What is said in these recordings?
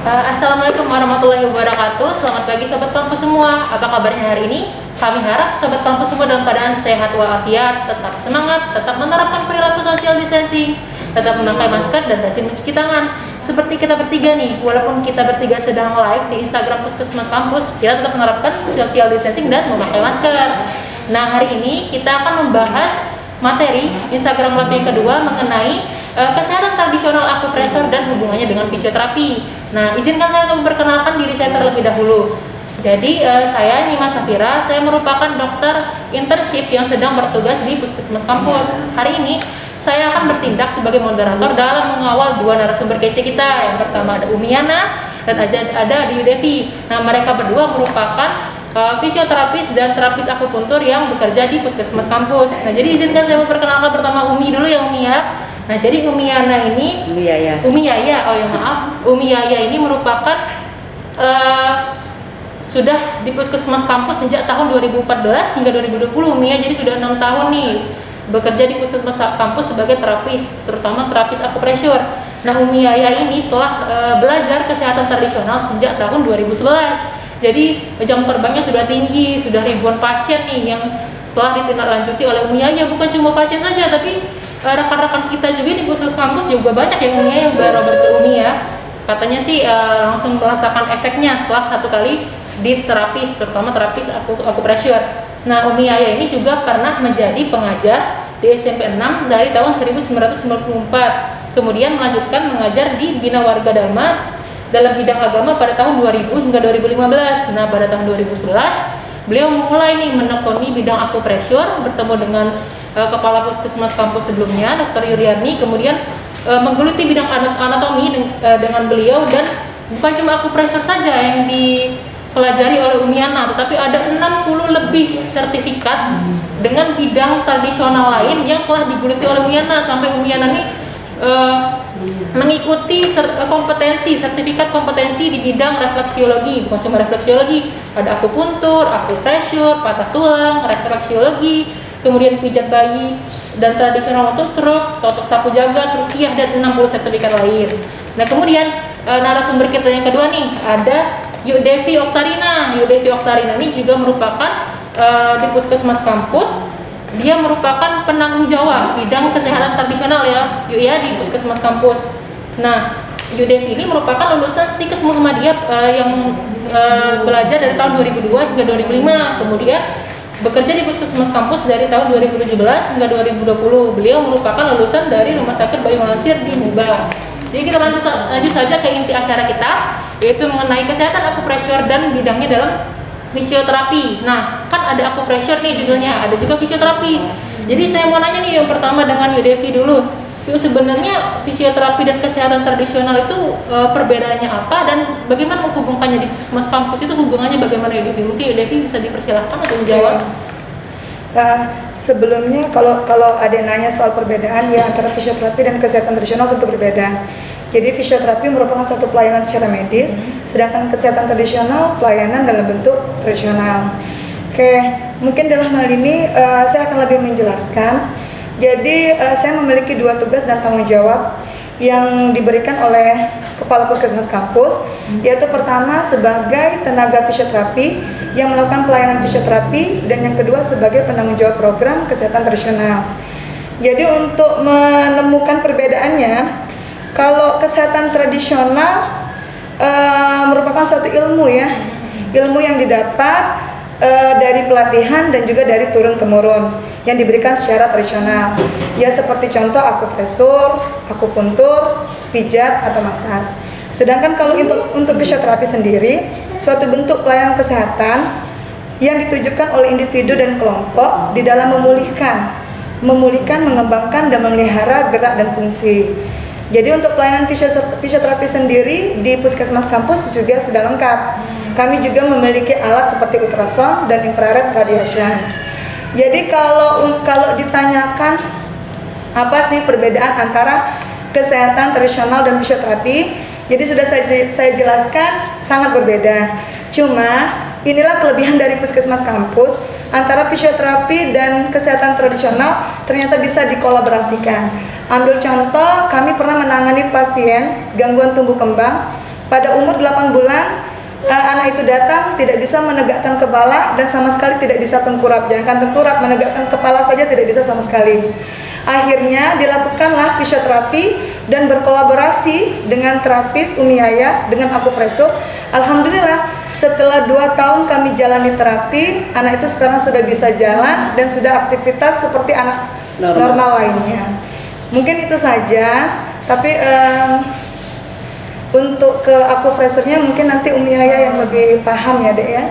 Assalamualaikum warahmatullahi wabarakatuh. Selamat pagi sobat kampus semua. Apa kabarnya hari ini? Kami harap sobat kampus semua dalam keadaan sehat walafiat, tetap semangat, tetap menerapkan perilaku social distancing, tetap memakai masker dan rajin mencuci tangan. Seperti kita bertiga nih, walaupun kita bertiga sedang live di Instagram Puskesmas Kampus, kita tetap menerapkan social distancing dan memakai masker. Nah, hari ini kita akan membahas materi Instagram Live yang kedua mengenai kesehatan tradisional akupresur dan hubungannya dengan fisioterapi. Nah, izinkan saya untuk memperkenalkan diri saya terlebih dahulu. Jadi, saya Nima Safira, saya merupakan dokter internship yang sedang bertugas di Puskesmas Kampus. Hari ini, saya akan bertindak sebagai moderator dalam mengawal dua narasumber kece kita. Yang pertama ada Umiana dan ada Adi Devi. Nah, mereka berdua merupakan fisioterapis dan terapis akupuntur yang bekerja di Puskesmas Kampus. Nah, jadi izinkan saya memperkenalkan pertama Umi dulu ya, Umi ya. Nah, jadi Umi Yaya ini merupakan sudah di Puskesmas Kampus sejak tahun 2014 hingga 2020, Umi ya. Jadi sudah 6 tahun nih bekerja di Puskesmas Kampus sebagai terapis, terutama terapis akupresur. Nah, Umi Yaya ini setelah belajar kesehatan tradisional sejak tahun 2011. Jadi jam terbangnya sudah tinggi, sudah ribuan pasien nih yang telah ditindaklanjuti oleh Umi Yaya. Bukan cuma pasien saja, tapi rekan-rekan kita juga di Puskesmas Kampus juga banyak yang Umi Yaya yang berobat ke Umi ya. Katanya sih langsung merasakan efeknya setelah satu kali di terapis, terutama terapis akupresur. Nah, Umi Yaya ini juga pernah menjadi pengajar di SMP 6 dari tahun 1994. Kemudian melanjutkan mengajar di Bina Warga Dharma dalam bidang agama pada tahun 2000 hingga 2015. Nah, pada tahun 2011 beliau mulai nih menekuni bidang akupresur, bertemu dengan kepala Puskesmas Kampus sebelumnya, Dr. Yuryani, kemudian menggeluti bidang anatomi dengan beliau. Dan bukan cuma akupresur saja yang dipelajari oleh Umiana, tetapi ada 60 lebih sertifikat dengan bidang tradisional lain yang telah digeluti oleh Umiana. Sampai Umiana nih mengikuti sertifikat kompetensi di bidang refleksiologi. Bukan cuma refleksiologi, ada akupuntur, akupresur, patah tulang, refleksiologi, kemudian pijat bayi dan tradisional untuk stroke, totok sapu jagat, ruqyah, dan 60 sertifikat lain. Nah, kemudian narasumber kita yang kedua nih ada Yu Devi Oktarina. Yu Devi Oktarina ini juga merupakan di Puskesmas Kampus. Dia merupakan penanggung jawab bidang kesehatan tradisional ya, Yu ya, di Puskesmas Kampus. Nah, Yu Devi ini merupakan lulusan Stikes Muhammadiyah yang belajar dari tahun 2002 hingga 2005. Kemudian bekerja di Puskesmas Kampus dari tahun 2017 hingga 2020. Beliau merupakan lulusan dari Rumah Sakit Bayu Mansir di Muba. Jadi kita lanjut saja ke inti acara kita, yaitu mengenai kesehatan akupresur dan bidangnya dalam fisioterapi. Nah, kan ada akupresur nih judulnya, ada juga fisioterapi. Jadi saya mau nanya nih yang pertama dengan Yu Devi dulu. Yu, sebenarnya fisioterapi dan kesehatan tradisional itu perbedaannya apa dan bagaimana hubungannya di Puskesmas Kampus itu, hubungannya bagaimana Yu Devi? Mungkin Yu Devi bisa dipersilahkan untuk menjawab. Sebelumnya kalau ada yang nanya soal perbedaan ya antara fisioterapi dan kesehatan tradisional tentu berbeda. Jadi fisioterapi merupakan satu pelayanan secara medis, sedangkan kesehatan tradisional pelayanan dalam bentuk tradisional. Oke, mungkin dalam hal ini saya akan lebih menjelaskan. Jadi saya memiliki dua tugas dan tanggung jawab yang diberikan oleh Kepala Puskesmas Kampus, yaitu pertama sebagai tenaga fisioterapi yang melakukan pelayanan fisioterapi, dan yang kedua sebagai penanggung jawab program kesehatan tradisional. Jadi untuk menemukan perbedaannya, kalau kesehatan tradisional merupakan suatu ilmu ya, ilmu yang didapat dari pelatihan dan juga dari turun-temurun yang diberikan secara tradisional. Ya seperti contoh akupresur, akupuntur, pijat atau masas. Sedangkan kalau untuk fisioterapi sendiri, suatu bentuk pelayanan kesehatan yang ditujukan oleh individu dan kelompok di dalam memulihkan, mengembangkan dan memelihara gerak dan fungsi. Jadi untuk pelayanan fisioterapi sendiri di Puskesmas Kampus juga sudah lengkap. Kami juga memiliki alat seperti ultrasound dan infrared radiation. Jadi kalau ditanyakan apa sih perbedaan antara kesehatan tradisional dan fisioterapi, jadi sudah saya jelaskan sangat berbeda. Cuma inilah kelebihan dari Puskesmas Kampus, antara fisioterapi dan kesehatan tradisional ternyata bisa dikolaborasikan. Ambil contoh, kami pernah menangani pasien gangguan tumbuh kembang pada umur 8 bulan anak itu datang tidak bisa menegakkan kepala dan sama sekali tidak bisa tengkurap. Jangankan tengkurap, menegakkan kepala saja tidak bisa sama sekali. Akhirnya dilakukanlah fisioterapi dan berkolaborasi dengan terapis Umi Yaya dengan akupresur. Alhamdulillah setelah 2 tahun kami jalani terapi, anak itu sekarang sudah bisa jalan dan sudah aktivitas seperti anak normal lainnya. Mungkin itu saja, tapi untuk ke akupresurnya mungkin nanti Umi Yaya yang lebih paham ya Dek ya.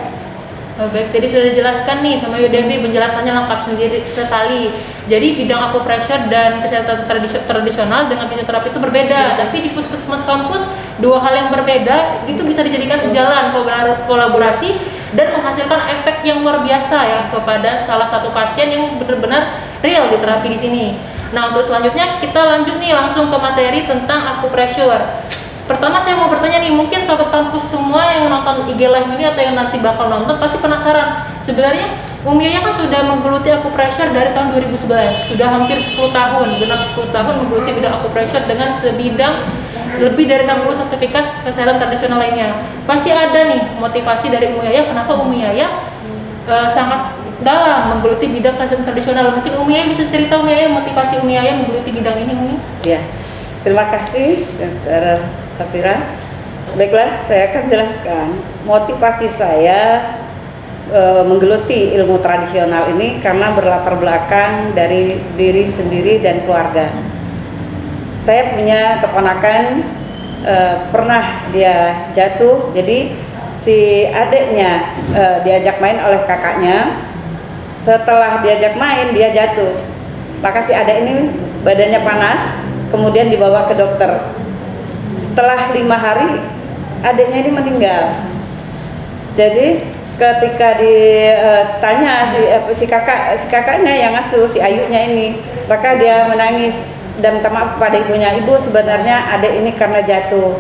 Baik, tadi sudah dijelaskan nih sama Yudevi, penjelasannya lengkap sendiri sekali. Jadi bidang akupressure dan kesehatan tradisional dengan fisioterapi itu berbeda, tapi di puskesmas kampus dua hal yang berbeda itu bisa dijadikan sejalan, kolaborasi dan menghasilkan efek yang luar biasa ya kepada salah satu pasien yang benar-benar real di terapi di sini. Nah, untuk selanjutnya kita lanjut nih langsung ke materi tentang akupressure. Pertama saya mau bertanya nih, mungkin sobat kampus semua yang nonton IG live ini atau yang nanti bakal nonton pasti penasaran. Sebenarnya Umi Yaya kan sudah menggeluti akupressure dari tahun 2011, sudah hampir 10 tahun, genap 10 tahun menggeluti bidang akupressure dengan sebidang lebih dari 60 sertifikat kesehatan tradisional lainnya. Pasti ada nih motivasi dari Umi Yaya, kenapa Umi Yaya sangat dalam menggeluti bidang kesehatan tradisional. Mungkin Umi Yaya bisa cerita Umi Yaya motivasi Umi Yaya menggeluti bidang ini, Umi? Ya, terima kasih Dr. Safira. Baiklah, saya akan jelaskan motivasi saya menggeluti ilmu tradisional ini karena berlatar belakang dari diri sendiri dan keluarga. Saya punya keponakan, pernah dia jatuh, jadi si adiknya diajak main oleh kakaknya. Setelah diajak main, dia jatuh. Maka si adik ini badannya panas, kemudian dibawa ke dokter. Setelah 5 hari, adiknya ini meninggal. Jadi ketika ditanya si kakaknya yang ngasuh, si Ayunya ini, maka dia menangis dan minta maaf pada ibunya. Ibu, sebenarnya adik ini karena jatuh.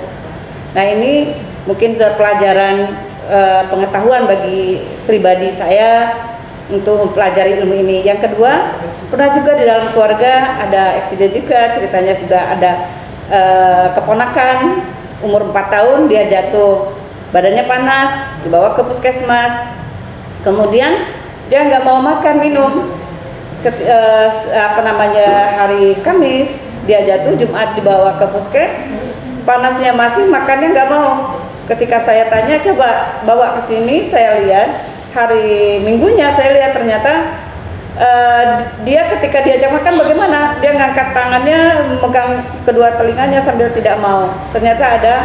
Nah, ini mungkin pelajaran pengetahuan bagi pribadi saya untuk mempelajari ilmu ini. Yang kedua, pernah juga di dalam keluarga ada eksiden juga, ceritanya juga ada keponakan umur 4 tahun dia jatuh, badannya panas, dibawa ke puskesmas, kemudian dia nggak mau makan minum. Hari Kamis dia jatuh, Jumat dibawa ke puskes, panasnya masih, makannya nggak mau. Ketika saya tanya coba bawa ke sini, saya lihat hari Minggunya saya lihat ternyata dia ketika diajak makan bagaimana? Dia ngangkat tangannya, memegang kedua telinganya sambil tidak mau. Ternyata ada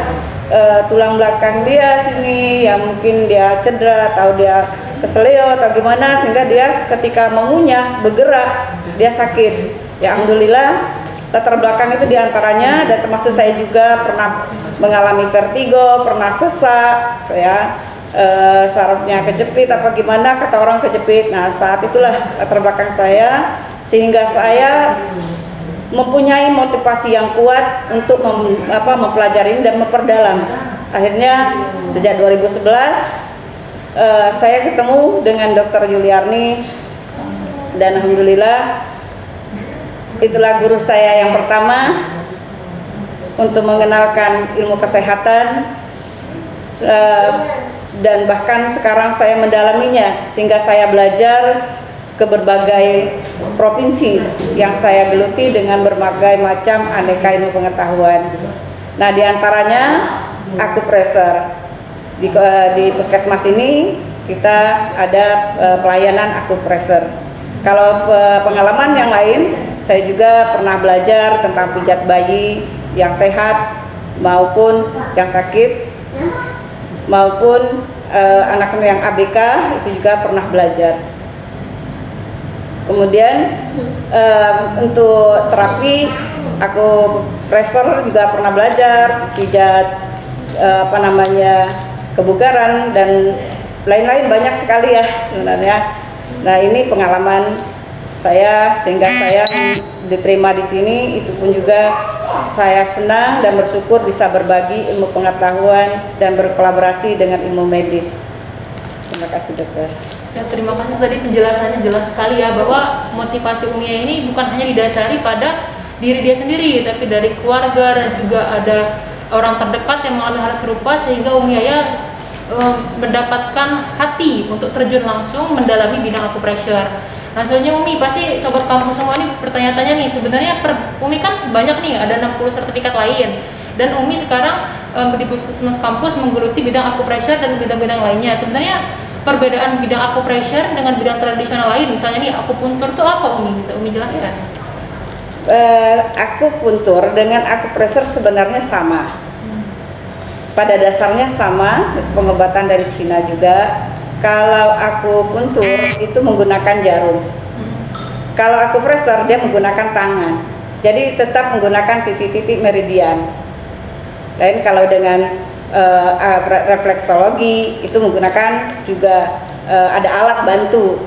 tulang belakang dia sini yang mungkin dia cedera atau dia keseleo atau gimana, sehingga dia ketika mengunyah, bergerak, dia sakit. Ya alhamdulillah, latar belakang itu diantaranya, dan termasuk saya juga pernah mengalami vertigo, pernah sesak, ya. Sarafnya kejepit apa gimana, kata orang kejepit. Nah, saat itulah latar belakang saya, sehingga saya mempunyai motivasi yang kuat untuk mempelajari dan memperdalam. Akhirnya sejak 2011 saya ketemu dengan Dr. Yuliarni, dan alhamdulillah itulah guru saya yang pertama untuk mengenalkan ilmu kesehatan. Dan bahkan sekarang saya mendalaminya sehingga saya belajar ke berbagai provinsi yang saya geluti dengan berbagai macam aneka ilmu pengetahuan. Nah, diantaranya akupressure. Di puskesmas ini kita ada pelayanan akupressure. Kalau pengalaman yang lain, saya juga pernah belajar tentang pijat bayi yang sehat maupun yang sakit, maupun anak yang ABK itu juga pernah belajar. Kemudian untuk terapi akupressure juga pernah belajar, pijat kebugaran dan lain-lain, banyak sekali ya sebenarnya. Nah, ini pengalaman saya sehingga saya diterima di sini. Itu pun juga saya senang dan bersyukur bisa berbagi ilmu pengetahuan dan berkolaborasi dengan ilmu medis. Terima kasih dokter. Ya, terima kasih, tadi penjelasannya jelas sekali ya, bahwa motivasi Umi ini bukan hanya didasari pada diri dia sendiri, tapi dari keluarga, dan juga ada orang terdekat yang mengalami hal serupa, sehingga Umi Yaya mendapatkan hati untuk terjun langsung mendalami bidang acupressure. Nah, selanjutnya Umi, pasti sobat kampus semua nih bertanya-tanya nih, sebenarnya Umi kan banyak nih, ada 60 sertifikat lain, dan Umi sekarang di Puskesmas kampus menggeluti bidang acupressure dan bidang-bidang lainnya. Sebenarnya perbedaan bidang acupressure dengan bidang tradisional lain, misalnya nih akupuntur itu apa Umi? Bisa Umi jelaskan? Akupuntur dengan acupressure sebenarnya sama. Pada dasarnya sama, pengobatan dari Cina juga. Kalau akupuntur itu menggunakan jarum. Kalau acupressure dia menggunakan tangan. Jadi tetap menggunakan titik-titik meridian. Lain kalau dengan refleksologi itu menggunakan juga ada alat bantu.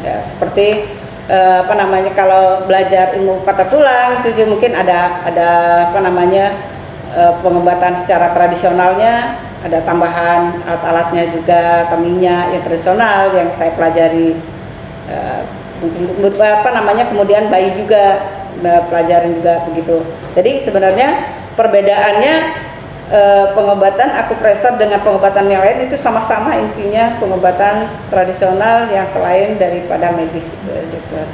Ya, seperti kalau belajar ilmu patah tulang itu juga mungkin ada pengobatan secara tradisionalnya, ada tambahan alat-alatnya juga, kaminya yang tradisional yang saya pelajari. Kemudian bayi juga pelajaran juga begitu. Jadi sebenarnya perbedaannya pengobatan acupressure dengan pengobatan yang lain itu sama-sama, intinya pengobatan tradisional yang selain daripada medis itu, dokter.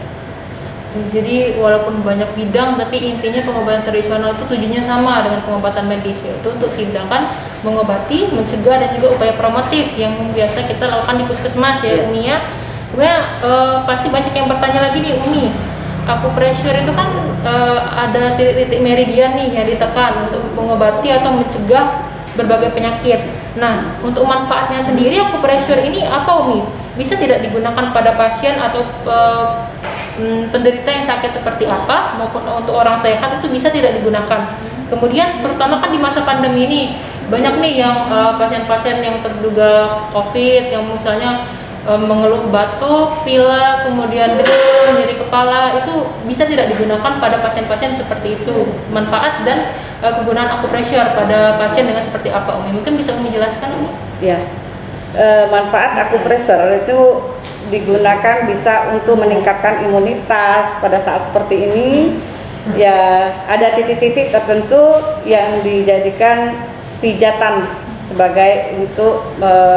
Jadi walaupun banyak bidang, tapi intinya pengobatan tradisional itu tujuannya sama dengan pengobatan medis, yaitu untuk tindakan mengobati, mencegah, dan juga upaya promotif yang biasa kita lakukan di puskesmas ya, Umi ya. Kemudian pasti banyak yang bertanya lagi nih, Umi, acupressure itu kan ada titik-titik meridian nih yang ditekan untuk mengobati atau mencegah berbagai penyakit. Nah, untuk manfaatnya sendiri acupressure ini apa Umi? Bisa tidak digunakan pada pasien atau penderita yang sakit seperti apa, maupun untuk orang sehat itu bisa tidak digunakan. Kemudian terutama kan di masa pandemi ini banyak nih yang pasien-pasien yang terduga COVID yang misalnya mengeluh batuk, pilek, kemudian demam, nyeri kepala, itu bisa tidak digunakan pada pasien-pasien seperti itu. Manfaat dan kegunaan acupressure pada pasien dengan seperti apa Umi? Mungkin bisa Umi jelaskan Umi? Ya. Manfaat acupressure itu digunakan bisa untuk meningkatkan imunitas pada saat seperti ini. Ya, ada titik-titik tertentu yang dijadikan pijatan sebagai untuk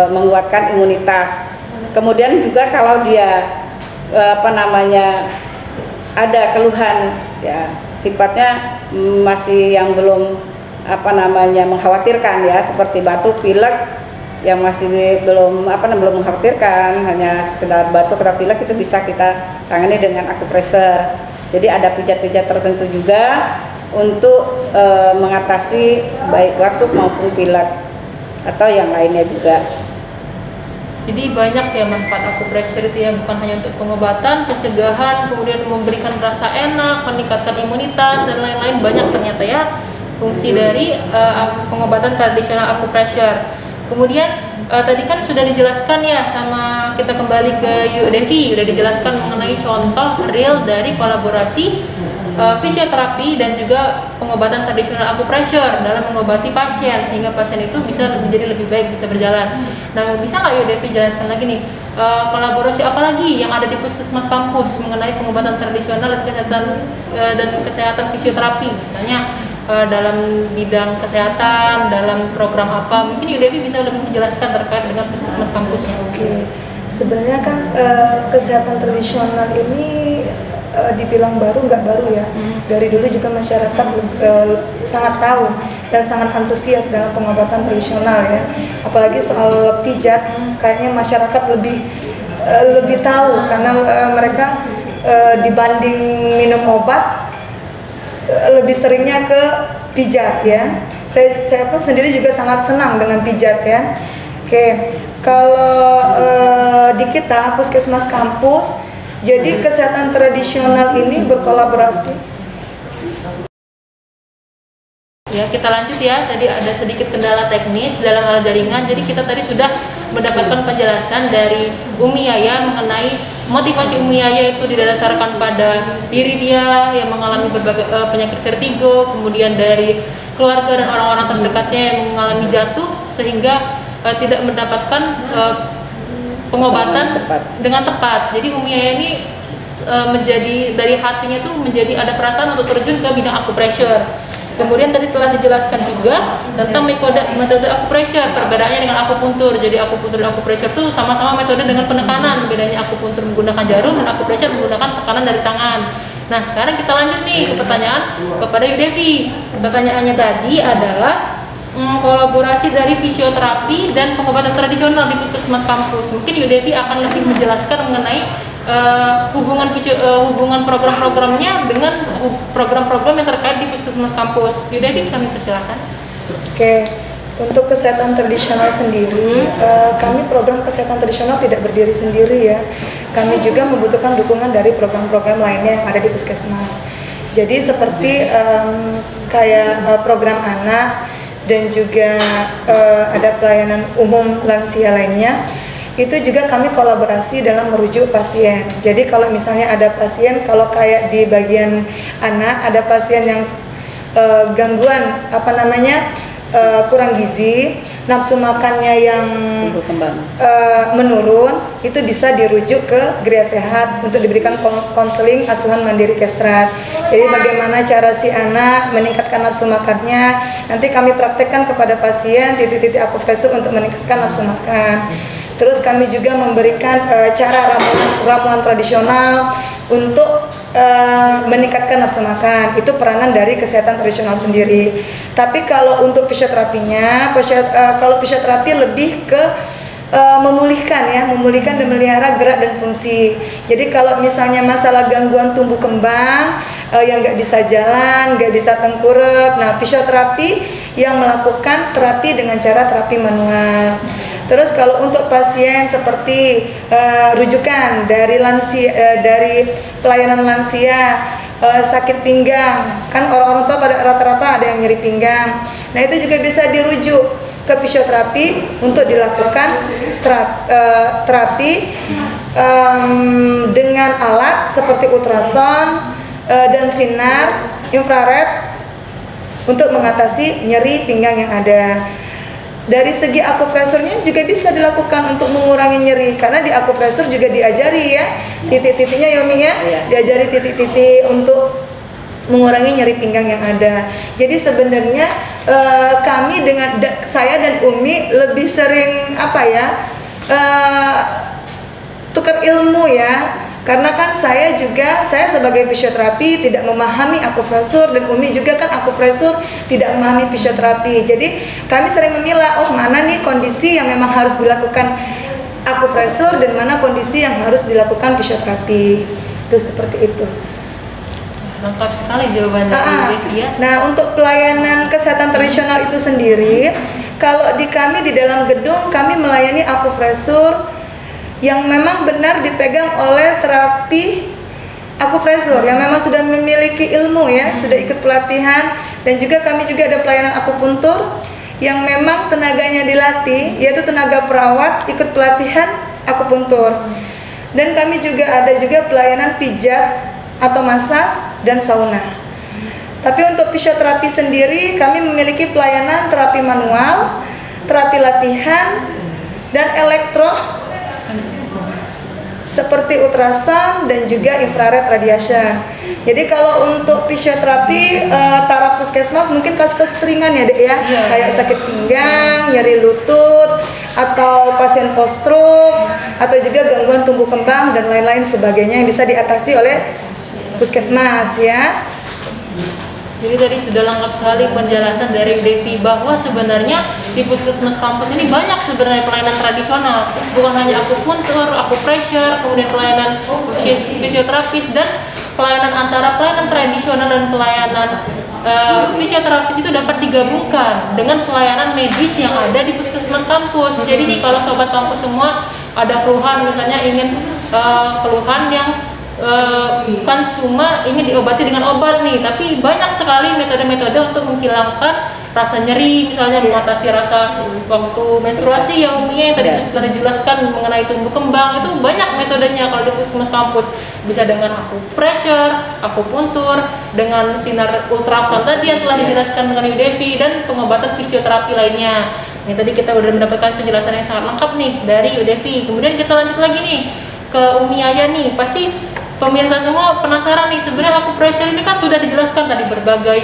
menguatkan imunitas. Kemudian juga kalau dia ada keluhan ya sifatnya masih yang belum mengkhawatirkan ya, seperti batuk, pilek yang masih belum mengkhawatirkan, hanya sekedar batuk atau pilek, itu bisa kita tangani dengan acupressure. Jadi ada pijat-pijat tertentu juga untuk mengatasi baik batuk maupun pilek atau yang lainnya juga. Jadi banyak ya manfaat acupressure itu ya, bukan hanya untuk pengobatan, pencegahan, kemudian memberikan rasa enak, meningkatkan imunitas dan lain-lain, banyak ternyata ya fungsi dari pengobatan tradisional acupressure. Kemudian tadi kan sudah dijelaskan ya sama kita kembali ke Yu Devi, sudah dijelaskan mengenai contoh real dari kolaborasi fisioterapi dan juga pengobatan tradisional acupressure dalam mengobati pasien sehingga pasien itu bisa menjadi lebih baik, bisa berjalan. Nah, bisa nggak Yu Devi jelaskan lagi nih kolaborasi apa lagi yang ada di puskesmas kampus mengenai pengobatan tradisional dan kesehatan fisioterapi, misalnya dalam bidang kesehatan, dalam program apa? Mungkin Yu Devi bisa lebih menjelaskan terkait dengan puskesmas kampusnya. Oke, sebenarnya kan kesehatan tradisional ini dibilang baru, nggak baru ya. Dari dulu juga masyarakat sangat tahu dan sangat antusias dalam pengobatan tradisional ya. Apalagi soal pijat, kayaknya masyarakat lebih tahu karena mereka dibanding minum obat lebih seringnya ke pijat ya. Saya pun sendiri juga sangat senang dengan pijat ya. Oke, kalau di kita puskesmas kampus, jadi kesehatan tradisional ini berkolaborasi. Ya, kita lanjut ya. Tadi ada sedikit kendala teknis dalam hal jaringan. Jadi kita tadi sudah mendapatkan penjelasan dari Umi Yaya mengenai motivasi Umi Yaya itu didasarkan pada diri dia yang mengalami berbagai penyakit vertigo, kemudian dari keluarga dan orang-orang terdekatnya yang mengalami jatuh sehingga tidak mendapatkan pengobatan dengan tepat. Jadi Umi Yaya ini menjadi dari hatinya tuh menjadi ada perasaan untuk terjun ke bidang acupressure. Kemudian tadi telah dijelaskan juga tentang metode acupressure, perbedaannya dengan akupuntur. Jadi akupuntur dan acupressure itu sama-sama metode dengan penekanan. Bedanya akupuntur menggunakan jarum dan acupressure menggunakan tekanan dari tangan. Nah, sekarang kita lanjut nih ke pertanyaan kepada Yudevi. Pertanyaannya tadi adalah kolaborasi dari fisioterapi dan pengobatan tradisional di puskesmas kampus. Mungkin Yudevi akan lebih menjelaskan mengenai hubungan program-programnya dengan program-program yang terkait di puskesmas kampus. Yudevi, kami persilakan. Oke, untuk kesehatan tradisional sendiri, kami program kesehatan tradisional tidak berdiri sendiri ya. Kami juga membutuhkan dukungan dari program-program lainnya yang ada di puskesmas. Jadi seperti kayak program anak dan juga ada pelayanan umum lansia lainnya. Itu juga kami kolaborasi dalam merujuk pasien. Jadi kalau misalnya ada pasien, kalau kayak di bagian anak ada pasien yang gangguan kurang gizi, nafsu makannya yang menurun, itu bisa dirujuk ke Gria Sehat untuk diberikan konseling asuhan mandiri kestrat. Jadi bagaimana cara si anak meningkatkan nafsu makannya, nanti kami praktekkan kepada pasien titik-titik akupressur untuk meningkatkan nafsu makan. Terus kami juga memberikan cara ramuan tradisional untuk meningkatkan nafsu makan. Itu peranan dari kesehatan tradisional sendiri. Tapi kalau untuk fisioterapinya, kalau fisioterapi lebih ke memulihkan dan melihara gerak dan fungsi. Jadi kalau misalnya masalah gangguan tumbuh kembang yang nggak bisa jalan, nggak bisa tengkurap, nah fisioterapi yang melakukan terapi dengan cara terapi manual. Terus kalau untuk pasien seperti rujukan dari dari pelayanan lansia, sakit pinggang, kan orang-orang tua pada rata-rata ada yang nyeri pinggang. Nah itu juga bisa dirujuk ke fisioterapi untuk dilakukan terapi dengan alat seperti ultrasound dan sinar infrared untuk mengatasi nyeri pinggang yang ada. Dari segi akupressurnya juga bisa dilakukan untuk mengurangi nyeri, karena di akupressur juga diajari ya titik-titiknya ya Umi ya, diajari titik-titik untuk mengurangi nyeri pinggang yang ada. Jadi sebenarnya kami dengan saya dan Umi lebih sering tukar ilmu ya. Karena kan saya sebagai fisioterapi tidak memahami akupressur dan Umi juga kan akupressur tidak memahami fisioterapi. Jadi kami sering memilah, mana nih kondisi yang memang harus dilakukan akupressur dan mana kondisi yang harus dilakukan fisioterapi. Itu seperti itu. Lengkap sekali jawabannya ya. Nah, untuk pelayanan kesehatan tradisional itu sendiri, kalau di kami di dalam gedung kami melayani akupressur yang memang benar dipegang oleh terapi akupressur yang memang sudah memiliki ilmu ya, sudah ikut pelatihan. Dan juga kami juga ada pelayanan akupuntur yang memang tenaganya dilatih, yaitu tenaga perawat ikut pelatihan akupuntur. Dan kami juga ada pelayanan pijat atau masas dan sauna. Tapi untuk fisioterapi sendiri kami memiliki pelayanan terapi manual, terapi latihan, dan elektro seperti ultrasound dan juga infrared radiation. Jadi kalau untuk fisioterapi taraf puskesmas mungkin kasus-kasus ringan ya Dek ya, kayak sakit pinggang, nyeri lutut, atau pasien post-stroke, atau juga gangguan tumbuh kembang dan lain-lain sebagainya yang bisa diatasi oleh puskesmas ya. Jadi tadi sudah lengkap sekali penjelasan dari Devi bahwa sebenarnya di puskesmas kampus ini banyak sebenarnya pelayanan tradisional, bukan hanya akupuntur, acupressure, kemudian pelayanan fisioterapis, dan pelayanan antara pelayanan tradisional dan pelayanan fisioterapis itu dapat digabungkan dengan pelayanan medis yang ada di puskesmas kampus. Jadi nih kalau sobat kampus semua ada keluhan, misalnya ingin keluhan yang bukan cuma ingin diobati dengan obat nih, tapi banyak sekali metode-metode untuk menghilangkan rasa nyeri, misalnya mengatasi rasa waktu menstruasi yang umumnya yang tadi sudah dijelaskan mengenai tumbuh kembang. Itu banyak metodenya kalau di puskesmas kampus, bisa dengan acupressure, akupuntur, dengan sinar ultrasound tadi yang telah dijelaskan dengan Devi, dan pengobatan fisioterapi lainnya. Ini tadi kita udah mendapatkan penjelasan yang sangat lengkap nih dari Devi. Kemudian kita lanjut lagi nih ke Umi Aya nih. Pasti pemirsa semua penasaran nih, sebenarnya acupressure ini kan sudah dijelaskan tadi berbagai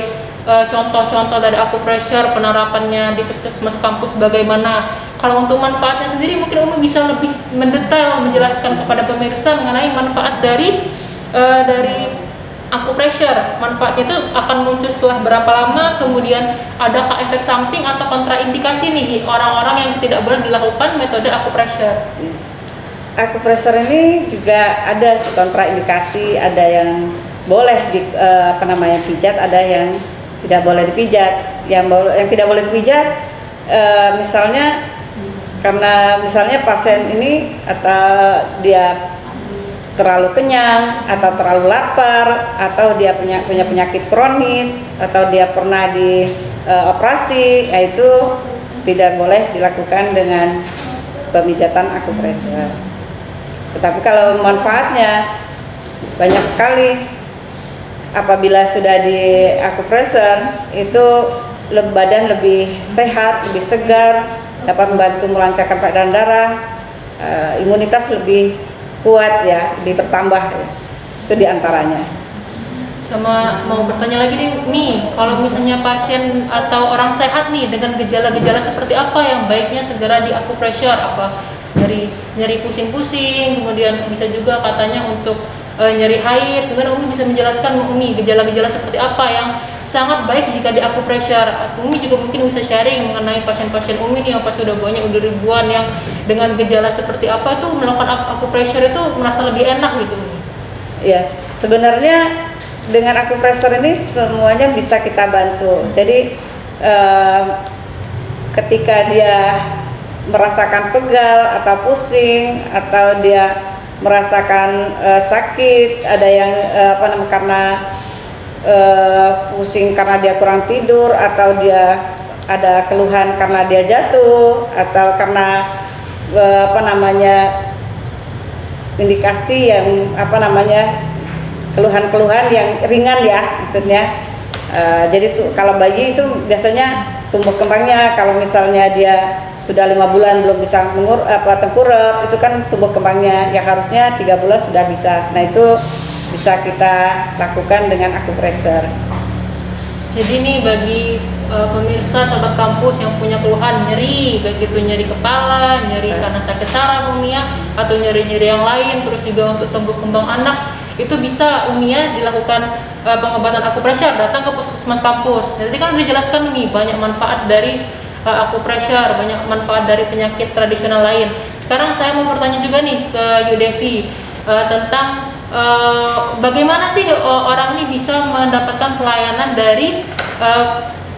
contoh-contoh dari akupressure, penerapannya di puskesmas kampus bagaimana. Kalau untuk manfaatnya sendiri mungkin Umi bisa lebih mendetail menjelaskan kepada pemirsa mengenai manfaat dari akupressure. Manfaatnya itu akan muncul setelah berapa lama, kemudian adakah efek samping atau kontraindikasi nih orang-orang yang tidak boleh dilakukan metode akupressure. Akupressure ini juga ada kontraindikasi, ada yang boleh pijat, ada yang tidak boleh dipijat. Yang tidak boleh dipijat misalnya karena misalnya pasien ini atau dia terlalu kenyang atau terlalu lapar atau dia punya penyakit kronis atau dia pernah dioperasi, yaitu tidak boleh dilakukan dengan pemijatan akupressure. Tetapi kalau manfaatnya banyak sekali. Apabila sudah di akupressure itu badan lebih sehat, lebih segar, dapat membantu melancarkan peredaran darah, imunitas lebih kuat ya, lebih bertambah ya. Itu diantaranya. Sama mau bertanya lagi nih, Mi, kalau misalnya pasien atau orang sehat nih dengan gejala-gejala seperti apa yang baiknya segera di akupressure? Apa nyeri pusing-pusing, kemudian bisa juga katanya untuk nyeri haid. Kemudian Umi bisa menjelaskan Umi gejala-gejala seperti apa yang sangat baik jika di akupressure. Umi juga mungkin bisa sharing mengenai pasien-pasien Umi nih yang pasti udah banyak, udah ribuan yang dengan gejala seperti apa itu melakukan akupressure itu merasa lebih enak gitu. Ya, sebenarnya dengan akupressure ini semuanya bisa kita bantu. Jadi ketika dia merasakan pegal atau pusing atau dia merasakan sakit, ada yang karena pusing karena dia kurang tidur, atau dia ada keluhan karena dia jatuh, atau karena indikasi yang keluhan-keluhan yang ringan ya maksudnya. Jadi kalau bayi itu biasanya tumbuh kembangnya, kalau misalnya dia sudah 5 bulan belum bisa tengkurap, itu kan tumbuh kembangnya yang harusnya 3 bulan sudah bisa. Nah itu bisa kita lakukan dengan akupressure. Jadi nih bagi pemirsa sobat kampus yang punya keluhan nyeri, baik itu nyeri kepala, nyeri karena sakit saraf Umia, atau nyeri-nyeri yang lain, terus juga untuk tumbuh kembang anak, itu bisa Umia dilakukan pengobatan akupressure, datang ke puskesmas kampus. Jadi kan udah dijelaskan nih banyak manfaat dari akupressure, banyak manfaat dari penyakit tradisional lain. Sekarang saya mau bertanya juga nih ke Yudevi tentang bagaimana sih orang ini bisa mendapatkan pelayanan dari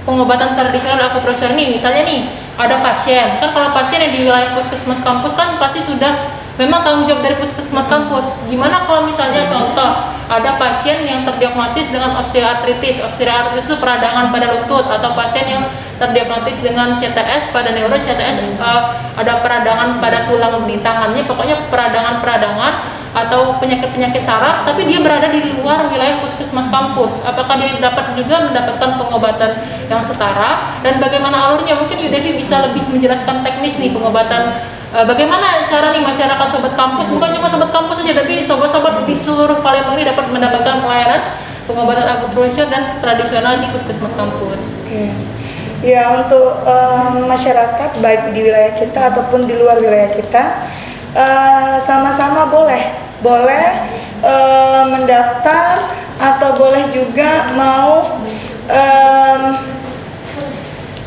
pengobatan tradisional akupressure nih. Misalnya nih ada pasien, kan kalau pasien yang di wilayah puskesmas kampus kan pasti sudah memang tanggung jawab dari puskesmas kampus. Gimana kalau misalnya contoh ada pasien yang terdiagnosis dengan osteoartritis. Osteoartritis itu peradangan pada lutut, atau pasien yang terdiagnosis dengan CTS pada neuro, CTS ada peradangan pada tulang di tangannya, pokoknya peradangan-peradangan atau penyakit-penyakit saraf, tapi dia berada di luar wilayah puskesmas kampus. Apakah dia dapat juga mendapatkan pengobatan yang setara, dan bagaimana alurnya? Mungkin Yudevi bisa lebih menjelaskan teknis nih pengobatan. Bagaimana cara nih masyarakat sobat kampus, bukan cuma sobat kampus saja, tapi sobat-sobat di seluruh Palembang ini dapat mendapatkan pelayanan pengobatan akupressure dan tradisional di puskesmas kampus. Ya, untuk masyarakat baik di wilayah kita ataupun di luar wilayah kita sama-sama boleh mendaftar, atau boleh juga mau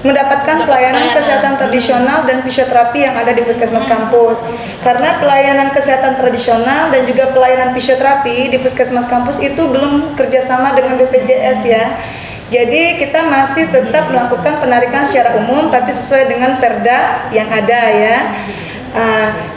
mendapatkan pelayanan kesehatan tradisional dan fisioterapi yang ada di puskesmas kampus. Karena pelayanan kesehatan tradisional dan juga pelayanan fisioterapi di puskesmas kampus itu belum kerjasama dengan BPJS ya. Jadi kita masih tetap melakukan penarikan secara umum tapi sesuai dengan perda yang ada ya.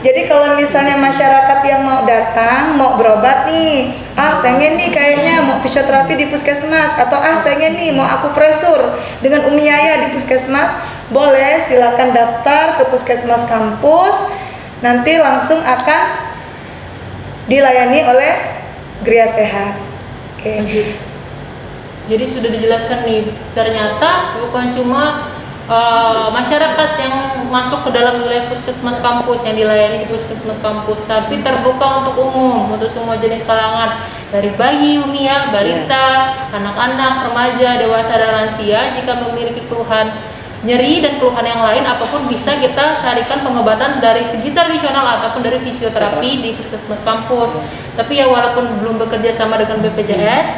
Jadi kalau misalnya masyarakat yang mau datang, mau berobat nih, pengen nih kayaknya mau fisioterapi di puskesmas, atau pengen nih mau akupressure dengan Umi Yaya di puskesmas, boleh silakan daftar ke puskesmas kampus, nanti langsung akan dilayani oleh Gria Sehat. Jadi sudah dijelaskan nih, ternyata bukan cuma masyarakat yang masuk ke dalam wilayah puskesmas kampus yang dilayani di puskesmas kampus, tapi terbuka untuk umum, untuk semua jenis kalangan dari bayi Umi ya, balita, anak-anak, remaja, dewasa dan lansia. Jika memiliki keluhan nyeri dan keluhan yang lain apapun bisa kita carikan pengobatan dari segi tradisional ataupun dari fisioterapi di puskesmas kampus. Tapi ya walaupun belum bekerja sama dengan BPJS,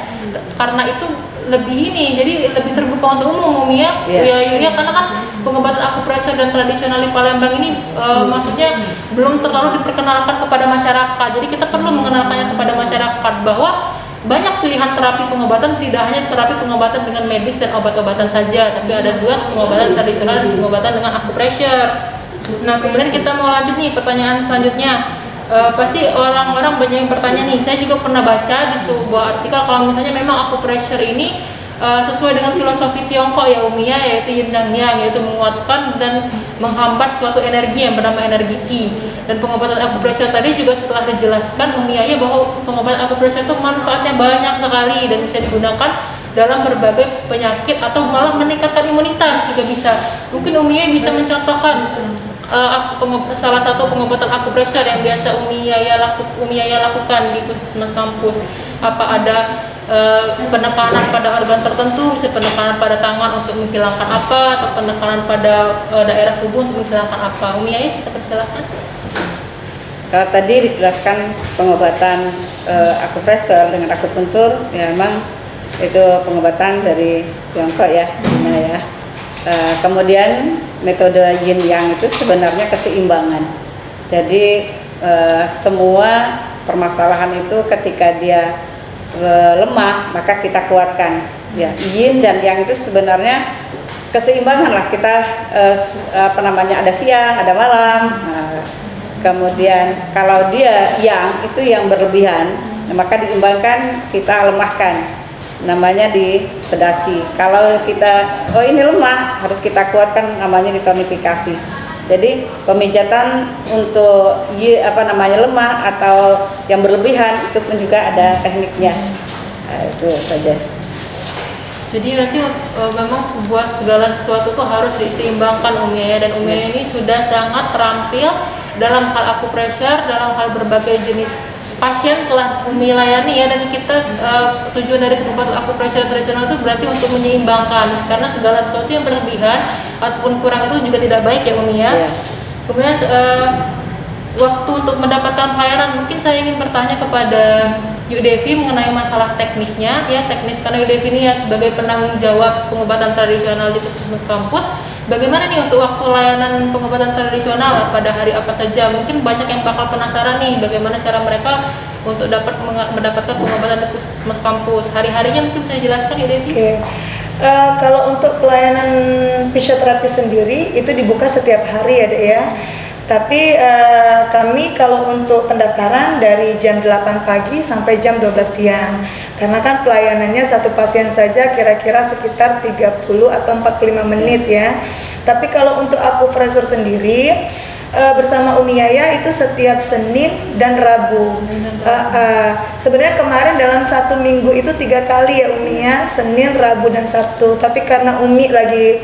karena itu lebih ini, jadi lebih terbuka untuk umum Umi ya. Ya, karena kan pengobatan akupresur dan tradisional di Palembang ini maksudnya belum terlalu diperkenalkan kepada masyarakat. Jadi kita perlu mengenalkannya kepada masyarakat bahwa banyak pilihan terapi pengobatan, tidak hanya terapi pengobatan dengan medis dan obat-obatan saja, tapi ada juga pengobatan tradisional dan pengobatan dengan akupresur. Nah, kemudian kita mau lanjut nih pertanyaan selanjutnya. Pasti orang-orang banyak yang bertanya nih, saya juga pernah baca di sebuah artikel kalau misalnya memang akupresur ini sesuai dengan filosofi Tiongkok ya Umi ya, yaitu yin dan yang, yaitu menguatkan dan menghambat suatu energi yang bernama energi Qi. Dan pengobatan akupresur tadi juga setelah dijelaskan Umi ya bahwa pengobatan akupresur itu manfaatnya banyak sekali dan bisa digunakan dalam berbagai penyakit atau malah meningkatkan imunitas juga bisa. Mungkin Umi ya bisa mencontohkan salah satu pengobatan akupresur yang biasa Umi Yaya lakukan di puskesmas kampus. Apa ada penekanan pada organ tertentu, bisa penekanan pada tangan untuk menghilangkan apa, atau penekanan pada daerah tubuh untuk menghilangkan apa. Umi Yaya, kita persilakan. Kalau tadi dijelaskan pengobatan akupresur dengan akupuntur, ya memang itu pengobatan dari Tiongkok ya, ya. Kemudian metode yin yang itu sebenarnya keseimbangan. Jadi semua permasalahan itu ketika dia lemah maka kita kuatkan. Ya, yin dan yang itu sebenarnya keseimbangan lah. Kita ada siang, ada malam. Nah, kemudian kalau dia yang itu yang berlebihan, maka diimbangkan, kita lemahkan. Namanya dipedasi. Kalau kita ini lemah, harus kita kuatkan, namanya ditonifikasi. Jadi pemijatan untuk lemah atau yang berlebihan itu pun juga ada tekniknya. Nah, itu saja. Jadi nanti memang segala sesuatu tuh harus diseimbangkan Umi ya, dan Umi ini sudah sangat terampil dalam hal akupresur, dalam hal berbagai jenis pasien telah Umi layani ya, dan kita tujuan dari pengobatan akupresur tradisional itu berarti untuk menyeimbangkan, karena segala sesuatu yang berlebihan ataupun kurang itu juga tidak baik ya Umi ya. Kemudian waktu untuk mendapatkan pelayanan, mungkin saya ingin bertanya kepada Yu Devi mengenai masalah teknisnya ya, teknis, karena Yu Devi ini ya sebagai penanggung jawab pengobatan tradisional di puskesmas kampus. Bagaimana nih untuk waktu layanan pengobatan tradisional, pada hari apa saja? Mungkin banyak yang bakal penasaran nih bagaimana cara mereka untuk mendapatkan pengobatan di puskesmas kampus. Hari-harinya mungkin bisa dijelaskan ya Devi? Oke. Kalau untuk pelayanan fisioterapi sendiri itu dibuka setiap hari ya Dek ya. Tapi kami kalau untuk pendaftaran dari jam 8 pagi sampai jam 12 siang. Karena kan pelayanannya satu pasien saja kira-kira sekitar 30 atau 45 menit ya. Tapi kalau untuk akupresur sendiri bersama Umi Yaya itu setiap Senin dan Rabu. Sebenarnya kemarin dalam satu minggu itu 3 kali ya Umi ya, Senin, Rabu dan Sabtu. Tapi karena Umi lagi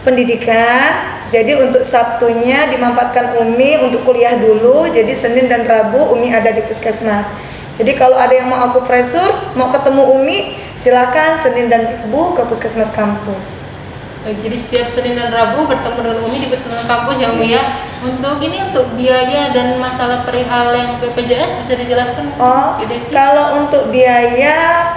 pendidikan, jadi untuk Sabtunya dimanfaatkan Umi untuk kuliah dulu. Jadi Senin dan Rabu Umi ada di puskesmas. Jadi kalau ada yang mau akupresur, mau ketemu Umi, silakan Senin dan Rabu ke puskesmas kampus. Jadi setiap Senin dan Rabu bertemu dengan Umi di puskesmas kampus ya Umi ya. Untuk biaya dan masalah perihal yang BPJS bisa dijelaskan? Kalau untuk biaya,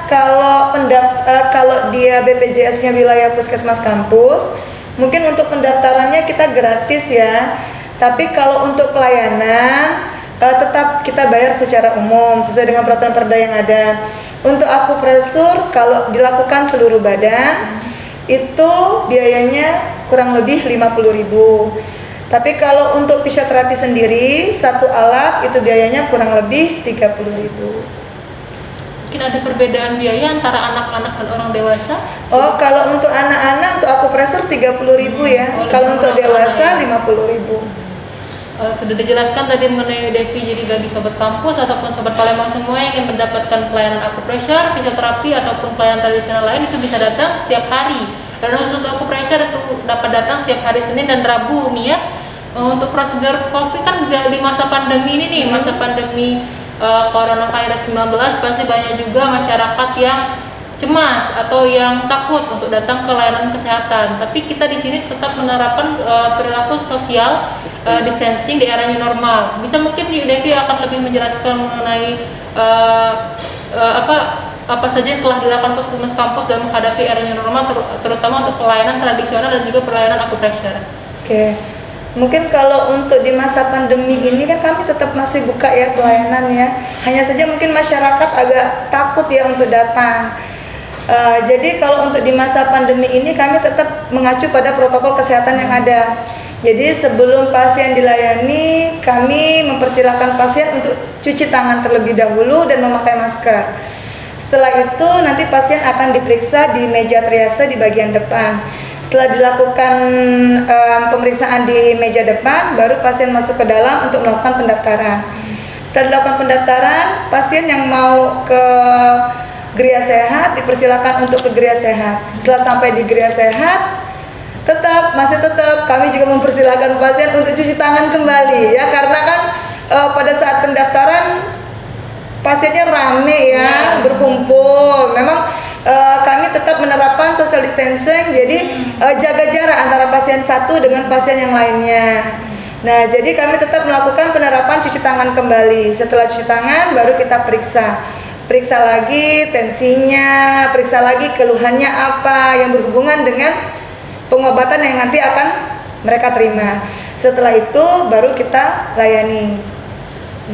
kalau dia BPJS-nya wilayah puskesmas kampus, mungkin untuk pendaftarannya kita gratis ya. Tapi kalau untuk pelayanan tetap kita bayar secara umum sesuai dengan peraturan Perda yang ada. Untuk akupresur kalau dilakukan seluruh badan itu biayanya kurang lebih 50.000. Tapi kalau untuk fisioterapi sendiri satu alat itu biayanya kurang lebih 30.000. Mungkin ada perbedaan biaya antara anak-anak dan orang dewasa? Kalau untuk anak-anak untuk akupresur 30.000 ya. Kalau untuk dewasa 50.000. Sudah dijelaskan tadi mengenai Devi, jadi bagi sobat kampus ataupun sobat Palembang semua yang ingin mendapatkan pelayanan akupresur, fisioterapi ataupun pelayanan tradisional lain itu bisa datang setiap hari. Dan untuk akupresur itu dapat datang setiap hari Senin dan Rabu Umi ya. Untuk prosedur COVID kan di masa pandemi ini nih, masa pandemi coronavirus 19, pasti banyak juga masyarakat yang cemas atau yang takut untuk datang ke layanan kesehatan. Tapi kita di sini tetap menerapkan perilaku social distancing di era new normal. Bisa mungkin Devi akan lebih menjelaskan mengenai apa saja yang telah dilakukan Puskesmas Kampus dalam menghadapi era new normal, terutama untuk pelayanan tradisional dan juga pelayanan acupressure. Oke. Mungkin kalau untuk di masa pandemi ini kan kami tetap masih buka ya pelayanan ya. Hanya saja mungkin masyarakat agak takut ya untuk datang. Jadi kalau untuk di masa pandemi ini kami tetap mengacu pada protokol kesehatan yang ada. Jadi sebelum pasien dilayani, kami mempersilahkan pasien untuk cuci tangan terlebih dahulu dan memakai masker. Setelah itu nanti pasien akan diperiksa di meja triase di bagian depan. Setelah dilakukan pemeriksaan di meja depan, baru pasien masuk ke dalam untuk melakukan pendaftaran. Setelah dilakukan pendaftaran, pasien yang mau ke Geria Sehat dipersilakan untuk ke Geria Sehat. Setelah sampai di Geria Sehat, masih tetap kami juga mempersilahkan pasien untuk cuci tangan kembali ya, karena kan pada saat pendaftaran pasiennya rame ya, berkumpul. Memang kami tetap menerapkan social distancing, jadi jaga jarak antara pasien satu dengan pasien yang lainnya. Nah, jadi kami tetap melakukan penerapan cuci tangan kembali. Setelah cuci tangan, baru kita periksa lagi tensinya, periksa lagi keluhannya apa yang berhubungan dengan pengobatan yang nanti akan mereka terima. Setelah itu baru kita layani.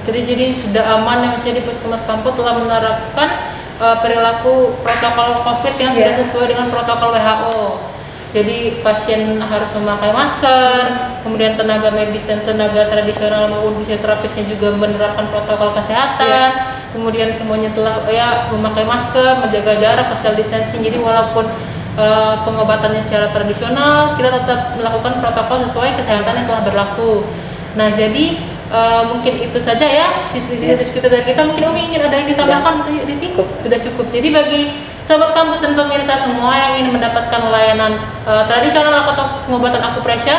Jadi sudah aman yang di Puskesmas Kampus telah menerapkan perilaku protokol COVID yang sudah sesuai dengan protokol WHO. Jadi pasien harus memakai masker, kemudian tenaga medis dan tenaga tradisional maupun fisioterapisnya juga menerapkan protokol kesehatan. Kemudian semuanya telah memakai masker, menjaga jarak, social distancing. Jadi walaupun pengobatannya secara tradisional, kita tetap melakukan protokol sesuai kesehatan yang telah berlaku. Nah, jadi mungkin itu saja ya sisi sekitar dari kita. Mungkin Umi ingin ada yang ditambahkan? Sudah cukup. Jadi bagi sahabat kampus dan pemirsa semua yang ingin mendapatkan layanan tradisional atau pengobatan acupressure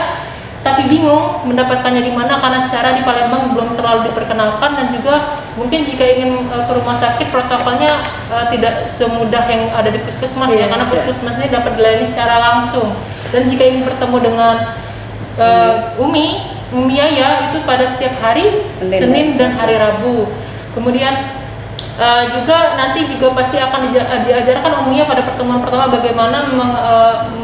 tapi bingung mendapatkannya di mana karena secara di Palembang belum terlalu diperkenalkan, dan juga mungkin jika ingin ke rumah sakit protokolnya tidak semudah yang ada di puskesmas ya, karena puskesmas ini dapat dilayani secara langsung. Dan jika ingin bertemu dengan Umi Yaya itu pada setiap hari Senin dan hari Rabu. Kemudian juga nanti juga pasti akan diajarkan Umi pada pertemuan pertama bagaimana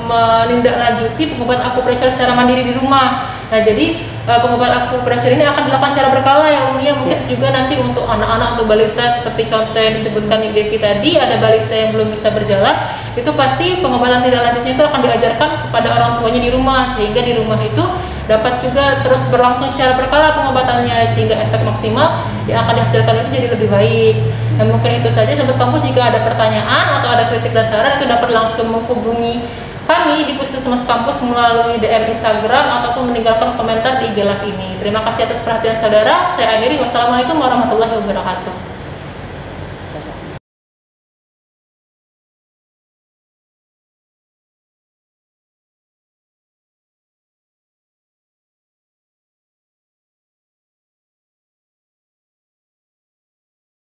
menindaklanjuti pengobatan acupressure secara mandiri di rumah. Nah, jadi pengobatan acupressure ini akan dilakukan secara berkala ya Umi ya. Mungkin juga nanti untuk anak-anak, untuk balita seperti contoh yang disebutkan Devi tadi, ada balita yang belum bisa berjalan, itu pasti pengobatan tidak lanjutnya itu akan diajarkan kepada orang tuanya di rumah, sehingga di rumah itu dapat juga terus berlangsung secara berkala pengobatannya, sehingga efek maksimal yang akan dihasilkan itu jadi lebih baik. Dan mungkin itu saja sahabat kampus. Jika ada pertanyaan atau ada kritik dan saran, itu dapat langsung menghubungi kami di Puskesmas Kampus melalui DM Instagram ataupun meninggalkan komentar di IG Live ini. Terima kasih atas perhatian saudara. Saya akhiri. Wassalamualaikum warahmatullahi wabarakatuh.